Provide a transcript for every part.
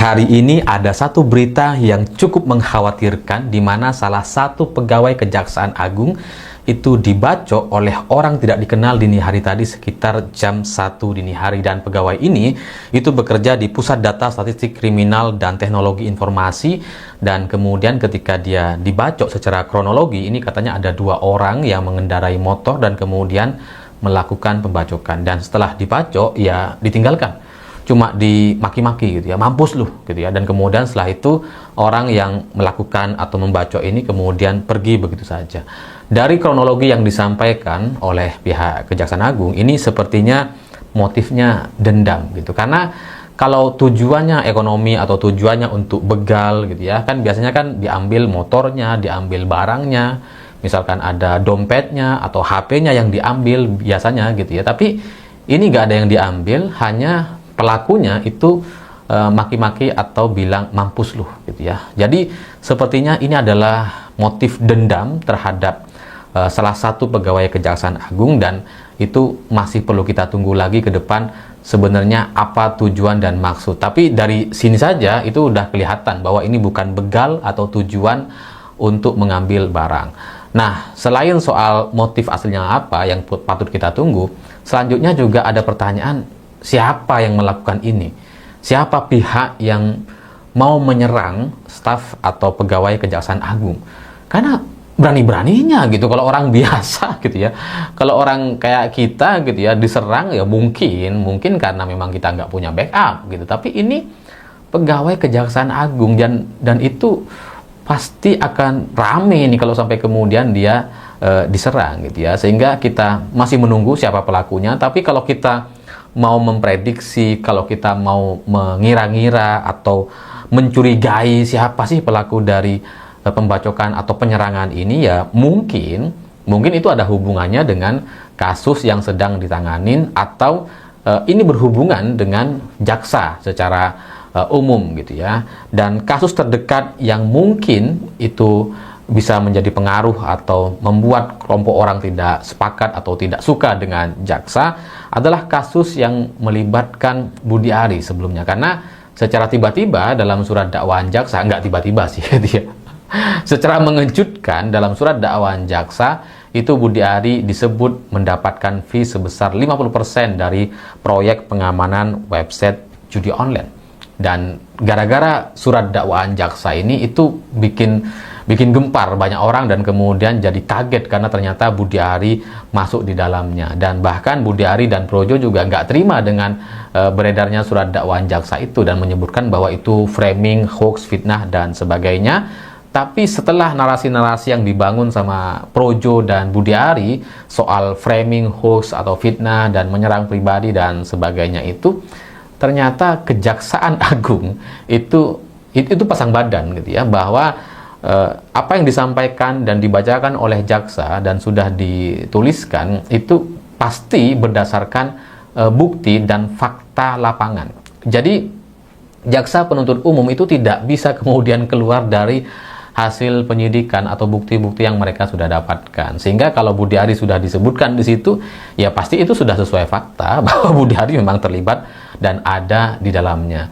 Hari ini ada satu berita yang cukup mengkhawatirkan di mana salah satu pegawai Kejaksaan Agung itu dibacok oleh orang tidak dikenal dini hari tadi sekitar jam 1 dini hari, dan pegawai ini itu bekerja di Pusat Data Statistik Kriminal dan Teknologi Informasi. Dan kemudian ketika dia dibacok secara kronologi ini, katanya ada 2 orang yang mengendarai motor dan kemudian melakukan pembacokan, dan setelah dibacok ya ditinggalkan, cuma dimaki-maki gitu ya, mampus lu gitu ya. Dan kemudian setelah itu orang yang melakukan atau membacok ini kemudian pergi begitu saja. Dari kronologi yang disampaikan oleh pihak Kejaksaan Agung ini sepertinya motifnya dendam gitu, karena kalau tujuannya ekonomi atau tujuannya untuk begal gitu ya, kan biasanya kan diambil motornya, diambil barangnya, misalkan ada dompetnya atau HP-nya yang diambil biasanya gitu ya. Tapi ini nggak ada yang diambil, hanya pelakunya itu maki-maki atau bilang mampus lu gitu ya. Jadi sepertinya ini adalah motif dendam terhadap salah satu pegawai Kejaksaan Agung, dan itu masih perlu kita tunggu lagi ke depan sebenarnya apa tujuan dan maksud. Tapi dari sini saja itu udah kelihatan bahwa ini bukan begal atau tujuan untuk mengambil barang. Nah, selain soal motif aslinya apa yang patut kita tunggu, selanjutnya juga ada pertanyaan, siapa yang melakukan ini? Siapa pihak yang mau menyerang staf atau pegawai Kejaksaan Agung? Karena berani-beraninya gitu kalau orang biasa gitu ya. Kalau orang kayak kita gitu ya diserang ya mungkin karena memang kita nggak punya backup gitu. Tapi ini pegawai Kejaksaan Agung, dan itu pasti akan rame nih kalau sampai kemudian dia diserang gitu ya. Sehingga kita masih menunggu siapa pelakunya. Tapi kalau kita mau memprediksi, kalau kita mau mengira-ngira atau mencurigai siapa sih pelaku dari pembacokan atau penyerangan ini, ya mungkin itu ada hubungannya dengan kasus yang sedang ditanganin, atau ini berhubungan dengan jaksa secara umum gitu ya. Dan kasus terdekat yang mungkin itu bisa menjadi pengaruh atau membuat kelompok orang tidak sepakat atau tidak suka dengan jaksa adalah kasus yang melibatkan Budi Ari sebelumnya. Karena secara tiba-tiba dalam surat dakwaan jaksa, nggak tiba-tiba sih dia, secara mengejutkan dalam surat dakwaan jaksa itu Budi Ari disebut mendapatkan fee sebesar 50% dari proyek pengamanan website judi online. Dan gara-gara surat dakwaan jaksa ini itu bikin gempar banyak orang, dan kemudian jadi kaget karena ternyata Budi Ari masuk di dalamnya. Dan bahkan Budi Ari dan Projo juga nggak terima dengan beredarnya surat dakwaan jaksa itu, dan menyebutkan bahwa itu framing, hoax, fitnah dan sebagainya. Tapi setelah narasi-narasi yang dibangun sama Projo dan Budi Ari soal framing, hoax atau fitnah dan menyerang pribadi dan sebagainya itu, ternyata Kejaksaan Agung itu pasang badan gitu ya, bahwa apa yang disampaikan dan dibacakan oleh jaksa dan sudah dituliskan itu pasti berdasarkan bukti dan fakta lapangan. Jadi jaksa penuntut umum itu tidak bisa kemudian keluar dari hasil penyidikan atau bukti-bukti yang mereka sudah dapatkan. Sehingga kalau Budi Ari sudah disebutkan di situ, ya pasti itu sudah sesuai fakta bahwa Budi Ari memang terlibat dan ada di dalamnya.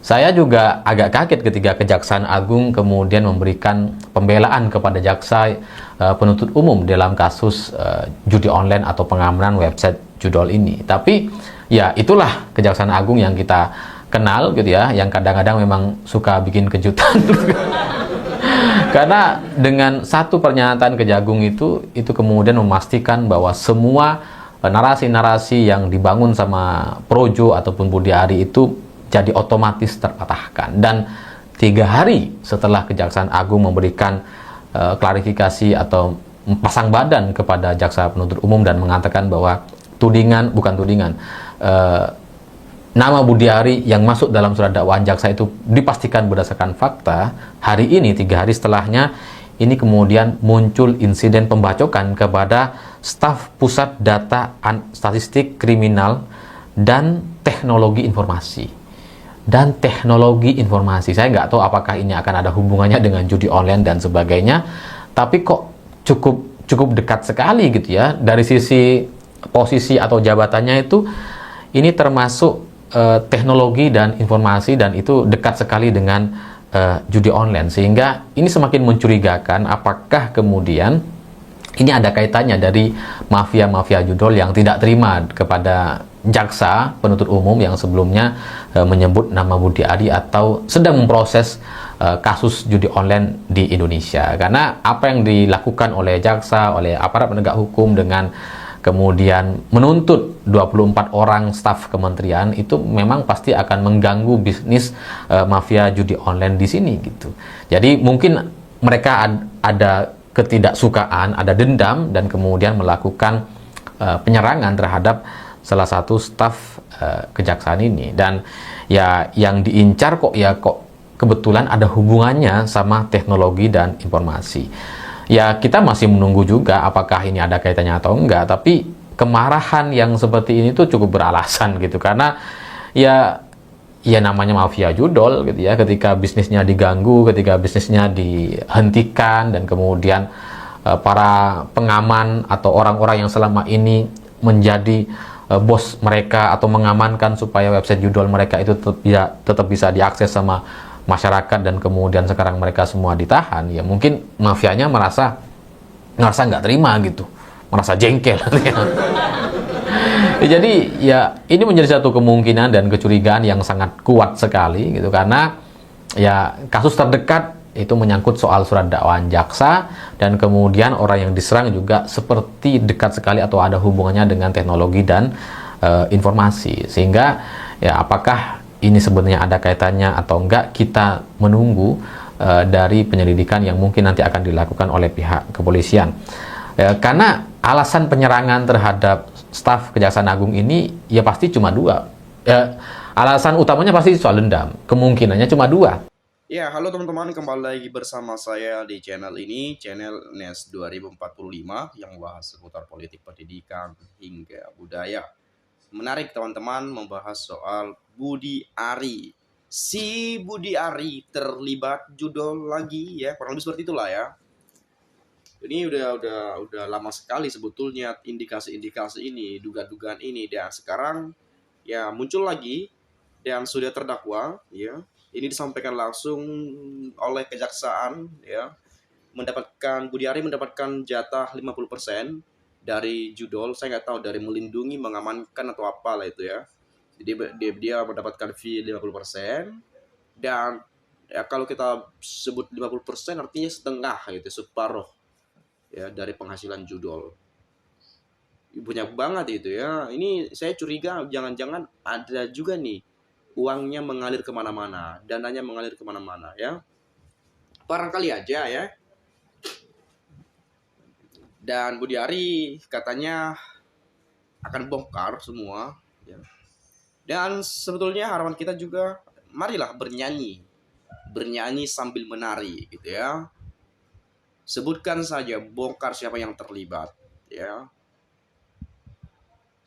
Saya juga agak kaget ketika Kejaksaan Agung kemudian memberikan pembelaan kepada jaksa penuntut umum dalam kasus judi online atau pengamanan website judol ini. Tapi ya itulah Kejaksaan Agung yang kita kenal gitu ya, yang kadang-kadang memang suka bikin kejutan. Karena dengan satu pernyataan Kejagung itu kemudian memastikan bahwa semua narasi-narasi yang dibangun sama Projo ataupun Budi Ari itu jadi otomatis terpatahkan. Dan 3 hari setelah Kejaksaan Agung memberikan klarifikasi atau pasang badan kepada jaksa penuntut umum dan mengatakan bahwa nama Budi Ari yang masuk dalam surat dakwaan jaksa itu dipastikan berdasarkan fakta. Hari ini 3 hari setelahnya ini kemudian muncul insiden pembacokan kepada staf Pusat Data Statistik Kriminal dan Teknologi Informasi. Saya nggak tahu apakah ini akan ada hubungannya dengan judi online dan sebagainya, tapi kok cukup dekat sekali gitu ya. Dari sisi posisi atau jabatannya itu, ini termasuk teknologi dan informasi, dan itu dekat sekali dengan judi online, sehingga ini semakin mencurigakan apakah kemudian ini ada kaitannya dari mafia-mafia judol yang tidak terima kepada jaksa penuntut umum yang sebelumnya menyebut nama Budi Ari atau sedang memproses kasus judi online di Indonesia. Karena apa yang dilakukan oleh jaksa, oleh aparat penegak hukum dengan kemudian menuntut 24 orang staf kementerian, itu memang pasti akan mengganggu bisnis mafia judi online di sini gitu. Jadi mungkin mereka ada ketidaksukaan, ada dendam, dan kemudian melakukan penyerangan terhadap salah satu staf kejaksaan ini. Dan ya yang diincar kok kebetulan ada hubungannya sama teknologi dan informasi. Ya kita masih menunggu juga apakah ini ada kaitannya atau enggak, tapi kemarahan yang seperti ini tuh cukup beralasan gitu, karena ya namanya mafia judol gitu ya, ketika bisnisnya diganggu, ketika bisnisnya dihentikan, dan kemudian para pengaman atau orang-orang yang selama ini menjadi bos mereka atau mengamankan supaya website judol mereka itu tetap bisa diakses sama masyarakat, dan kemudian sekarang mereka semua ditahan, ya mungkin mafianya merasa nggak terima gitu, merasa jengkel. Jadi ya ini menjadi satu kemungkinan dan kecurigaan yang sangat kuat sekali gitu, karena ya kasus terdekat itu menyangkut soal surat dakwaan jaksa, dan kemudian orang yang diserang juga seperti dekat sekali atau ada hubungannya dengan teknologi dan informasi, sehingga ya apakah ini sebenarnya ada kaitannya atau enggak, kita menunggu dari penyelidikan yang mungkin nanti akan dilakukan oleh pihak kepolisian. Karena alasan penyerangan terhadap staf Kejaksaan Agung ini ya pasti cuma dua. Alasan utamanya pasti soal dendam. Kemungkinannya cuma dua. Ya, halo teman-teman, kembali lagi bersama saya di channel ini, channel NES 2045 yang membahas seputar politik, pendidikan, hingga budaya. Menarik teman-teman membahas soal Budi Ari. Si Budi Ari terlibat judol lagi ya, kurang lebih seperti itulah ya. Ini udah lama sekali sebetulnya indikasi-indikasi ini, dugaan-dugaan ini, dan sekarang ya muncul lagi dan sudah terdakwa ya. Ini disampaikan langsung oleh kejaksaan ya, Budi Ari mendapatkan jatah 50% dari judol. Saya nggak tahu dari melindungi, mengamankan atau apa lah itu ya. Jadi dia mendapatkan fee 50%, dan ya kalau kita sebut 50% artinya setengah gitu, separuh ya dari penghasilan judol. Banyak banget itu ya. Ini saya curiga jangan-jangan ada juga nih uangnya mengalir kemana-mana, dananya mengalir kemana-mana ya. Barangkali aja ya. Dan Budi Ari katanya akan bongkar semua ya. Dan sebetulnya harapan kita juga, marilah bernyanyi sambil menari gitu ya. Sebutkan saja, bongkar siapa yang terlibat ya.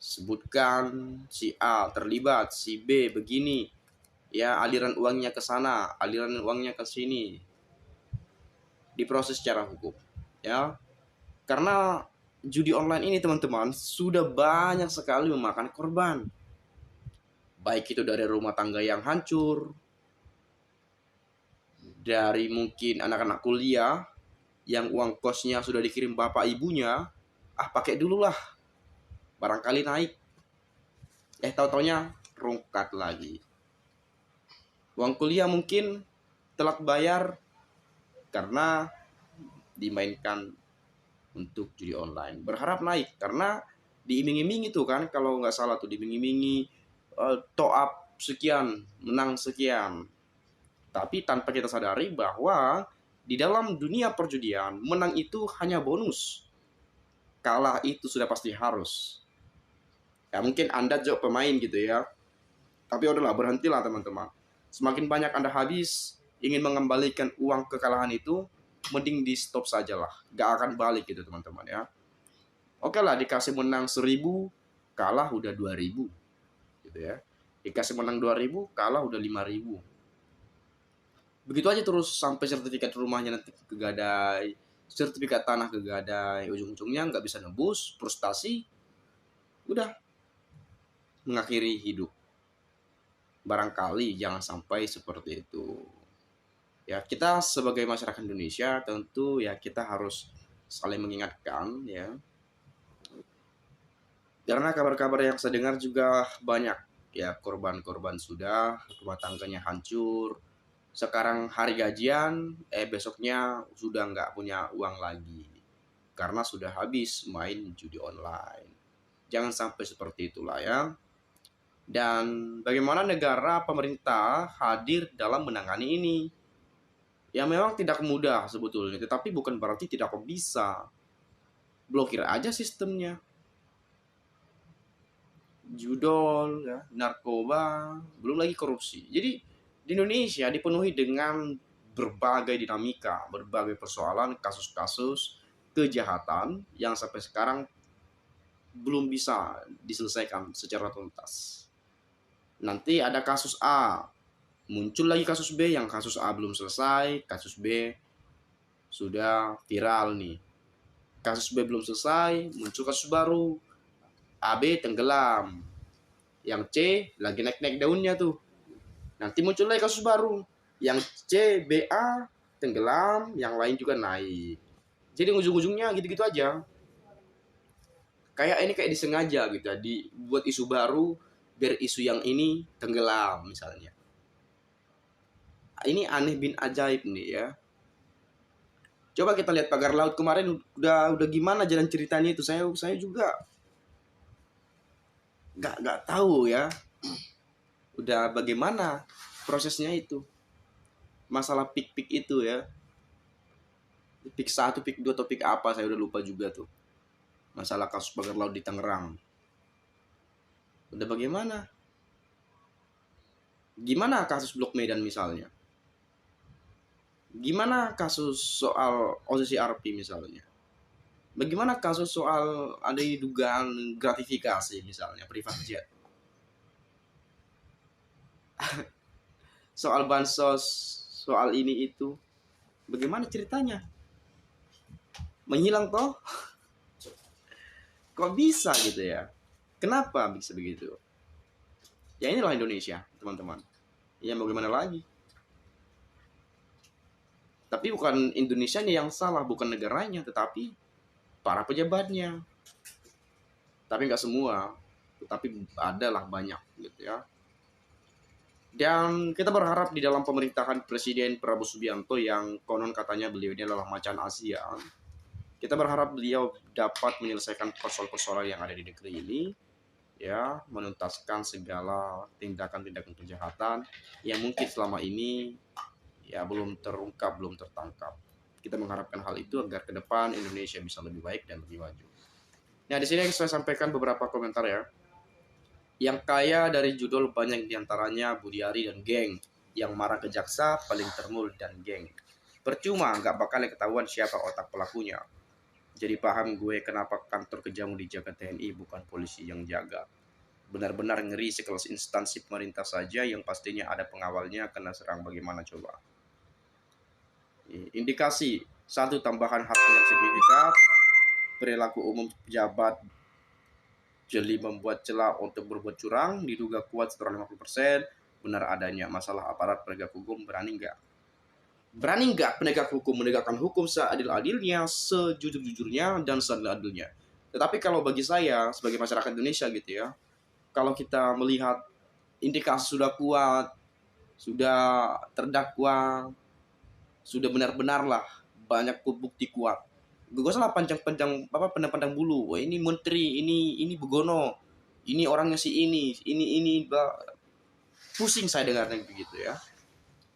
Sebutkan si A terlibat, si B begini ya, aliran uangnya ke sana, aliran uangnya ke sini, diproses secara hukum ya. Karena judi online ini teman-teman sudah banyak sekali memakan korban, baik itu dari rumah tangga yang hancur, dari mungkin anak-anak kuliah yang uang kosnya sudah dikirim bapak ibunya, pakai dulu lah, barangkali naik, tahu-taunya rungkat lagi. Uang kuliah mungkin telat bayar karena dimainkan untuk judi online, berharap naik karena diiming-imingi tuh kan, kalau nggak salah tuh diiming-imingi top up sekian, menang sekian. Tapi tanpa kita sadari bahwa di dalam dunia perjudian, menang itu hanya bonus, kalah itu sudah pasti harus. Ya mungkin Anda juga pemain gitu ya, tapi udahlah, berhentilah teman-teman. Semakin banyak Anda habis ingin mengembalikan uang kekalahan itu, mending di stop sajalah, gak akan balik gitu teman-teman ya. Oke lah, dikasih menang 1.000, kalah udah 2.000 gitu ya. Dikasih menang 2.000, kalah udah 5.000. Begitu aja terus sampai sertifikat rumahnya nanti kegadai, sertifikat tanah kegadai, ujung-ujungnya nggak bisa nebus, frustasi, udah mengakhiri hidup. Barangkali jangan sampai seperti itu. Ya, kita sebagai masyarakat Indonesia tentu ya kita harus saling mengingatkan ya. Karena kabar-kabar yang saya dengar juga banyak ya, korban-korban sudah, rumah tangganya hancur. Sekarang hari gajian, besoknya sudah nggak punya uang lagi. Karena sudah habis main judi online. Jangan sampai seperti itulah ya. Dan bagaimana negara pemerintah hadir dalam menangani ini. Ya memang tidak mudah sebetulnya, tetapi bukan berarti tidak bisa. Blokir aja sistemnya. Judol, ya, narkoba, belum lagi korupsi. Jadi di Indonesia dipenuhi dengan berbagai dinamika, berbagai persoalan, kasus-kasus kejahatan yang sampai sekarang belum bisa diselesaikan secara tuntas. Nanti ada kasus A, muncul lagi kasus B, yang kasus A belum selesai, kasus B sudah viral nih. Kasus B belum selesai, muncul kasus baru, AB tenggelam, yang C lagi naik-naik daunnya tuh. Nanti muncul lagi kasus baru, yang C, BA tenggelam, yang lain juga naik. Jadi ujung-ujungnya gitu-gitu aja. Kayak ini kayak disengaja gitu ya, dibuat isu baru biar isu yang ini tenggelam misalnya. Ini aneh bin ajaib nih ya. Coba kita lihat pagar laut kemarin udah gimana jalan ceritanya itu, saya juga nggak tahu ya. Udah bagaimana prosesnya itu. Masalah pik-pik itu ya. Pik 1, pik 2, topik apa saya udah lupa juga tuh. Masalah kasus pagar laut di Tangerang. Udah bagaimana? Gimana kasus Blok Medan misalnya? Gimana kasus soal OCCRP misalnya? Bagaimana kasus soal ada dugaan gratifikasi misalnya, private jet? Soal bansos, soal ini itu. Bagaimana ceritanya? Menghilang toh? Kok bisa gitu ya? Kenapa bisa begitu? Ya inilah Indonesia, teman-teman. Ya mau gimana lagi? Tapi bukan Indonesia yang salah, bukan negaranya, tetapi para pejabatnya. Tapi nggak semua, tetapi adalah banyak gitu ya. Dan kita berharap di dalam pemerintahan Presiden Prabowo Subianto yang konon katanya beliau ini adalah macan Asia, kita berharap beliau dapat menyelesaikan persoalan-persoalan yang ada di negeri ini, ya, menuntaskan segala tindakan-tindakan kejahatan yang mungkin selama ini ya belum terungkap, belum tertangkap. Kita mengharapkan hal itu agar ke depan Indonesia bisa lebih baik dan lebih maju. Nah, di sini saya sampaikan beberapa komentar ya. Yang kaya dari judul banyak diantaranya Budiari dan geng. Yang marah ke jaksa paling termul dan geng. Percuma nggak bakal ketahuan siapa otak pelakunya. Jadi paham gue kenapa kantor kejamu dijaga TNI bukan polisi yang jaga. Benar-benar ngeri sekelas instansi pemerintah saja yang pastinya ada pengawalnya kena serang, bagaimana coba. Indikasi, 1, tambahan harta yang signifikan, perilaku umum pejabat jeli membuat celah untuk berbuat curang, diduga kuat setelah 50%, benar adanya masalah aparat penegak hukum, berani nggak penegak hukum menegakkan hukum seadil-adilnya, sejujur-jujurnya, dan seadil-adilnya. Tetapi kalau bagi saya sebagai masyarakat Indonesia gitu ya, kalau kita melihat indikasi sudah kuat, sudah terdakwa, sudah benar-benar lah banyak bukti kuat, gak usah lah panjang-panjang pandang-pandang bulu. Wah, ini menteri, ini begono, ini orangnya si ini pusing saya dengarnya begitu ya.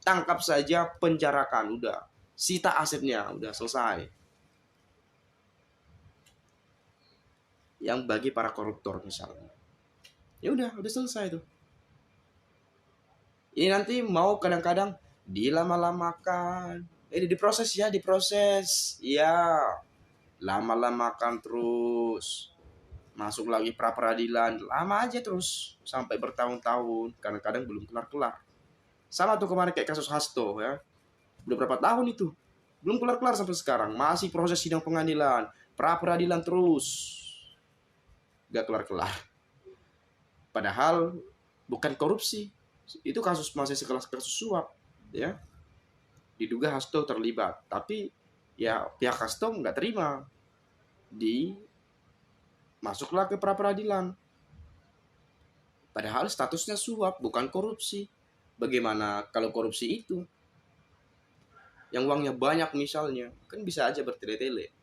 Tangkap saja, penjarakan, udah sita asetnya, udah selesai. Yang bagi para koruptor misalnya, ya udah selesai tuh. Ini nanti mau kadang-kadang dilama-lamakan, diproses ya, lama-lamakan terus, masuk lagi pra peradilan, lama aja terus sampai bertahun-tahun, kadang-kadang belum kelar-kelar. Sama tuh kemarin kayak kasus Hasto ya, udah berapa tahun itu belum kelar-kelar sampai sekarang, masih proses sidang pengadilan, pra peradilan terus, gak kelar-kelar. Padahal bukan korupsi, Itu kasus masih sekelas kasus suap, ya. Diduga Hasto terlibat, tapi ya pihak Hasto nggak terima, masuklah ke pra peradilan. Padahal statusnya suap, bukan korupsi. Bagaimana kalau korupsi itu? Yang uangnya banyak misalnya, kan bisa aja bertele-tele.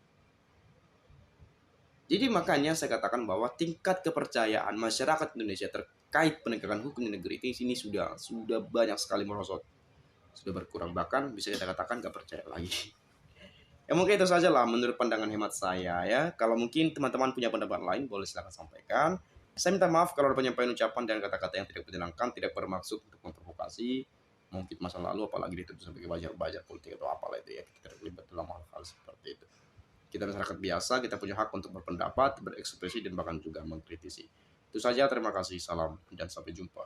Jadi makanya saya katakan bahwa tingkat kepercayaan masyarakat Indonesia terkait penegakan hukum di negeri ini sudah banyak sekali merosot, sudah berkurang, bahkan bisa kita katakan nggak percaya lagi. Ya mungkin itu saja lah menurut pandangan hemat saya ya. Kalau mungkin teman-teman punya pendapat lain boleh silakan sampaikan. Saya minta maaf kalau ada penyampaian ucapan dan kata-kata yang tidak menyenangkan, tidak bermaksud untuk memprovokasi, mungkin masa lalu, apalagi dituduh sebagai wajar-wajar politik atau apalah itu ya. Kita terlibat dalam hal-hal seperti itu. Kita masyarakat biasa, kita punya hak untuk berpendapat, berekspresi, dan bahkan juga mengkritisi. Itu saja, terima kasih, salam, dan sampai jumpa.